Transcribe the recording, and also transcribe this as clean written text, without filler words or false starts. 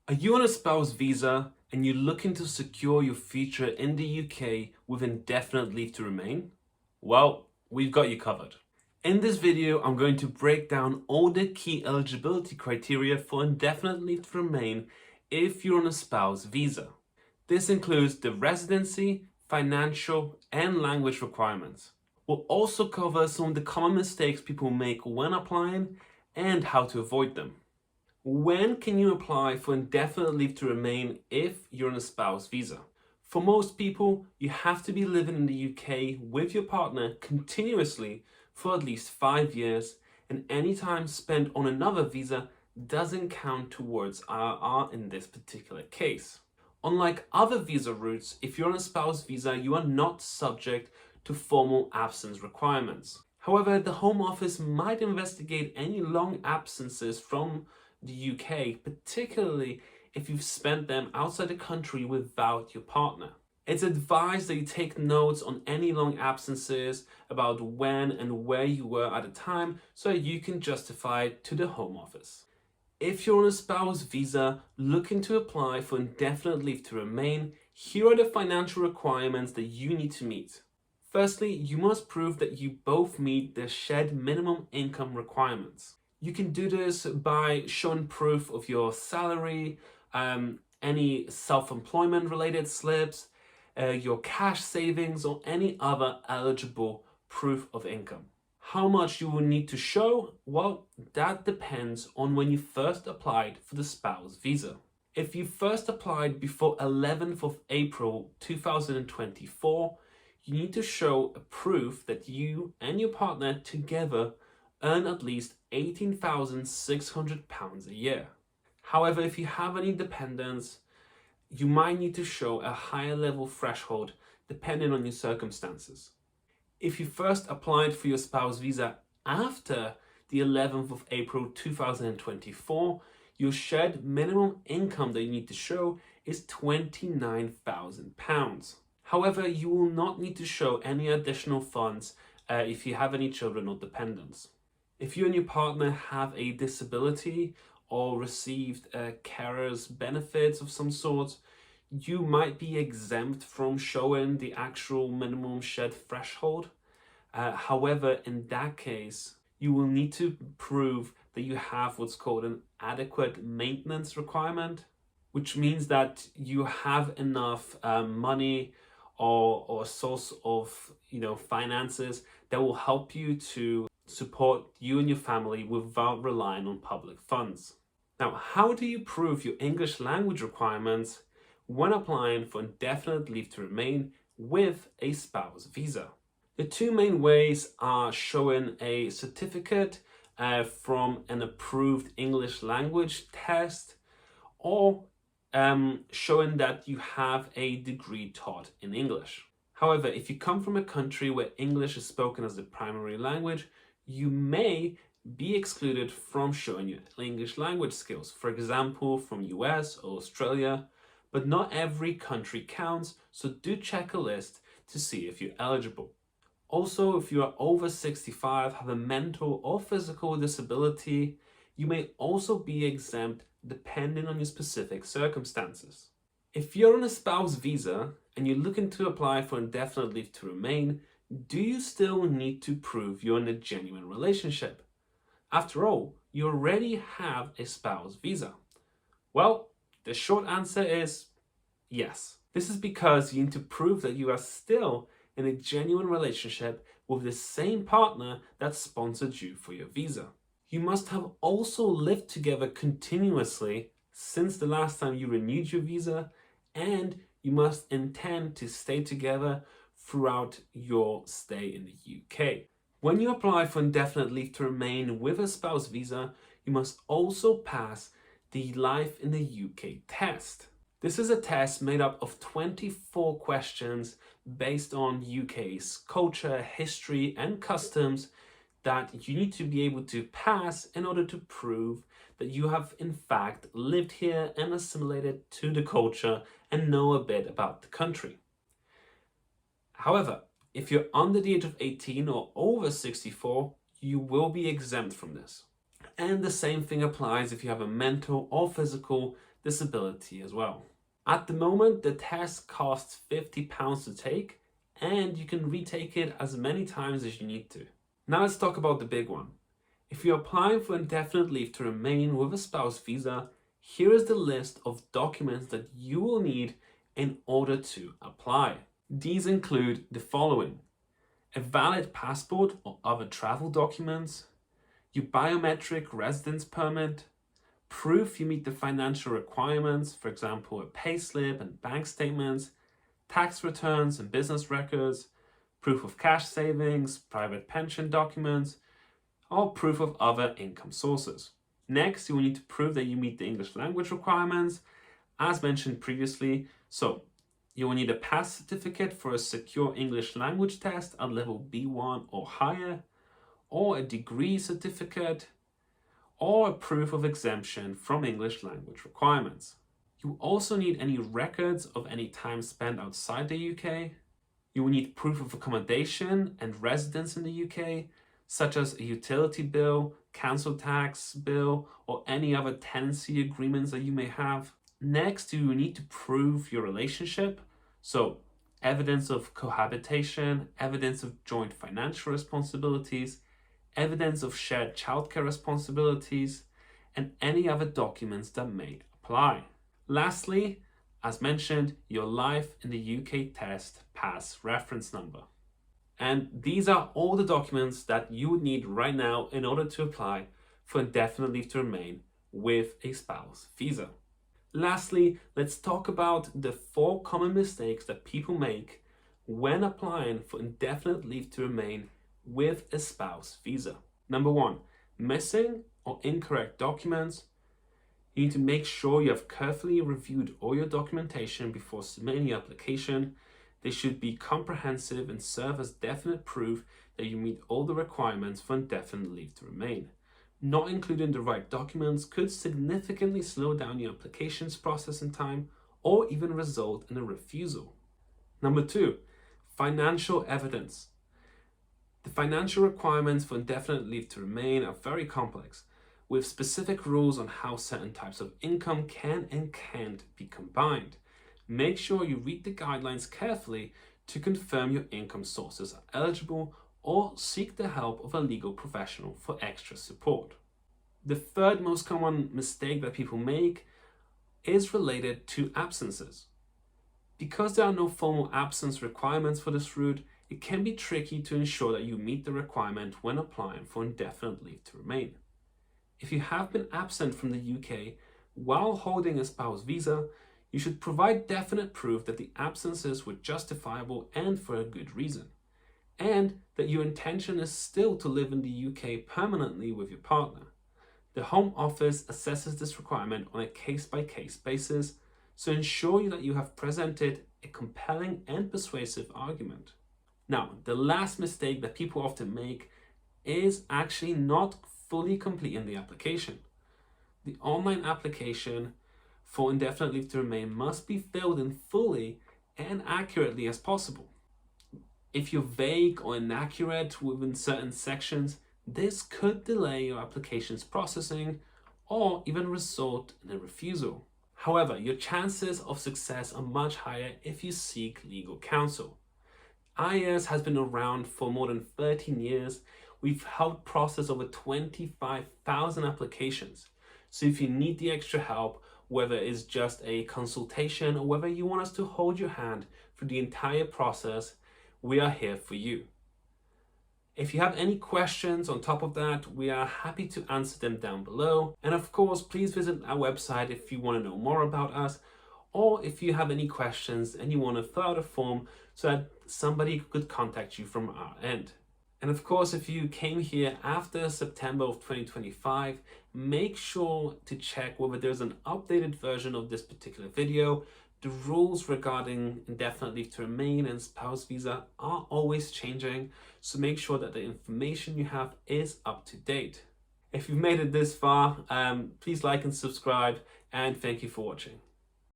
Are you on a spouse visa and you're looking to secure your future in the UK with indefinite leave to remain? Well, we've got you covered. In this video, I'm going to break down all the key eligibility criteria for indefinite leave to remain if you're on a spouse visa. This includes the residency, financial, and language requirements. We'll also cover some of the common mistakes people make when applying and how to avoid them. When can you apply for indefinite leave to remain if you're on a spouse visa? For most people, you have to be living in the UK with your partner continuously for at least 5 years, and any time spent on another visa doesn't count towards ILR in this particular case. Unlike other visa routes, if you're on a spouse visa, you are not subject to formal absence requirements. However, the Home Office might investigate any long absences from the UK, particularly if you've spent them outside the country without your partner. It's advised that you take notes on any long absences about when and where you were at the time so you can justify it to the Home Office. If you're on a spouse visa looking to apply for indefinite leave to remain, here are the financial requirements that you need to meet. Firstly, you must prove that you both meet the shared minimum income requirements. You can do this by showing proof of your salary, any self-employment related slips, your cash savings, or any other eligible proof of income. How much you will need to show? Well, that depends on when you first applied for the spouse visa. If you first applied before 11th of April 2024, you need to show a proof that you and your partner together earn at least £18,600 a year. However, if you have any dependents, you might need to show a higher level threshold depending on your circumstances. If you first applied for your spouse visa after the 11th of April 2024, your shared minimum income that you need to show is £29,000. However, you will not need to show any additional funds if you have any children or dependents. If you and your partner have a disability or received carer's benefits of some sort, you might be exempt from showing the actual minimum shared threshold. However, in that case, you will need to prove that you have what's called an adequate maintenance requirement, which means that you have enough money or source of finances that will help you to support you and your family without relying on public funds. Now, how do you prove your English language requirements when applying for indefinite leave to remain with a spouse visa? The two main ways are showing a certificate from an approved English language test, or showing that you have a degree taught in English. However, if you come from a country where English is spoken as the primary language, you may be excluded from showing your English language skills, for example, from US or Australia, but not every country counts, so do check a list to see if you're eligible. Also, if you are over 65, have a mental or physical disability, you may also be exempt depending on your specific circumstances. If you're on a spouse visa and you're looking to apply for indefinite leave to remain, do you still need to prove you're in a genuine relationship? After all, you already have a spouse visa. Well, the short answer is yes. This is because you need to prove that you are still in a genuine relationship with the same partner that sponsored you for your visa. You must have also lived together continuously since the last time you renewed your visa, and you must intend to stay together throughout your stay in the UK. When you apply for indefinite leave to remain with a spouse visa, you must also pass the Life in the UK test. This is a test made up of 24 questions based on UK's culture, history, and customs that you need to be able to pass in order to prove that you have in fact lived here and assimilated to the culture and know a bit about the country. However, if you're under the age of 18 or over 64, you will be exempt from this. And the same thing applies if you have a mental or physical disability as well. At the moment, the test costs £50 to take, and you can retake it as many times as you need to. Now let's talk about the big one. If you're applying for indefinite leave to remain with a spouse visa, here is the list of documents that you will need in order to apply. These include the following: a valid passport or other travel documents, your biometric residence permit, proof you meet the financial requirements, for example, a payslip and bank statements, tax returns and business records, proof of cash savings, private pension documents, or proof of other income sources. Next, you will need to prove that you meet the English language requirements, as mentioned previously. So you will need a pass certificate for a secure English language test at level B1 or higher, or a degree certificate, or a proof of exemption from English language requirements. You also need any records of any time spent outside the UK. You will need proof of accommodation and residence in the UK, such as a utility bill, council tax bill, or any other tenancy agreements that you may have. Next, you will need to prove your relationship, so evidence of cohabitation, evidence of joint financial responsibilities, evidence of shared childcare responsibilities, and any other documents that may apply. Lastly, as mentioned, your life in the UK test pass reference number. And these are all the documents that you would need right now in order to apply for indefinite leave to remain with a spouse visa. Lastly, let's talk about the 4 common mistakes that people make when applying for indefinite leave to remain with a spouse visa. Number 1, missing or incorrect documents. You need to make sure you have carefully reviewed all your documentation before submitting your application. They should be comprehensive and serve as definite proof that you meet all the requirements for indefinite leave to remain. Not including the right documents could significantly slow down your application's processing time or even result in a refusal. Number 2, financial evidence. The financial requirements for indefinite leave to remain are very complex, with specific rules on how certain types of income can and can't be combined. Make sure you read the guidelines carefully to confirm your income sources are eligible, or seek the help of a legal professional for extra support. The third most common mistake that people make is related to absences. Because there are no formal absence requirements for this route, it can be tricky to ensure that you meet the requirement when applying for indefinite leave to remain. If you have been absent from the UK while holding a spouse visa, you should provide definite proof that the absences were justifiable and for a good reason, and that your intention is still to live in the UK permanently with your partner. The Home Office assesses this requirement on a case-by-case basis, so ensure that you have presented a compelling and persuasive argument. Now, the last mistake that people often make is actually not fully completing the application. The online application for indefinite leave to remain must be filled in fully and accurately as possible. If you're vague or inaccurate within certain sections, this could delay your application's processing or even result in a refusal. However, your chances of success are much higher if you seek legal counsel. ILR has been around for more than 13 years. We've helped process over 25,000 applications. So if you need the extra help, whether it's just a consultation or whether you want us to hold your hand through the entire process, we are here for you. If you have any questions on top of that, we are happy to answer them down below. And of course, please visit our website if you want to know more about us, or if you have any questions and you want to fill out a form so that somebody could contact you from our end. And of course, if you came here after September of 2025, make sure to check whether there's an updated version of this particular video. The rules regarding indefinite leave to remain and spouse visa are always changing, so make sure that the information you have is up to date. If you've made it this far, please like and subscribe, and thank you for watching.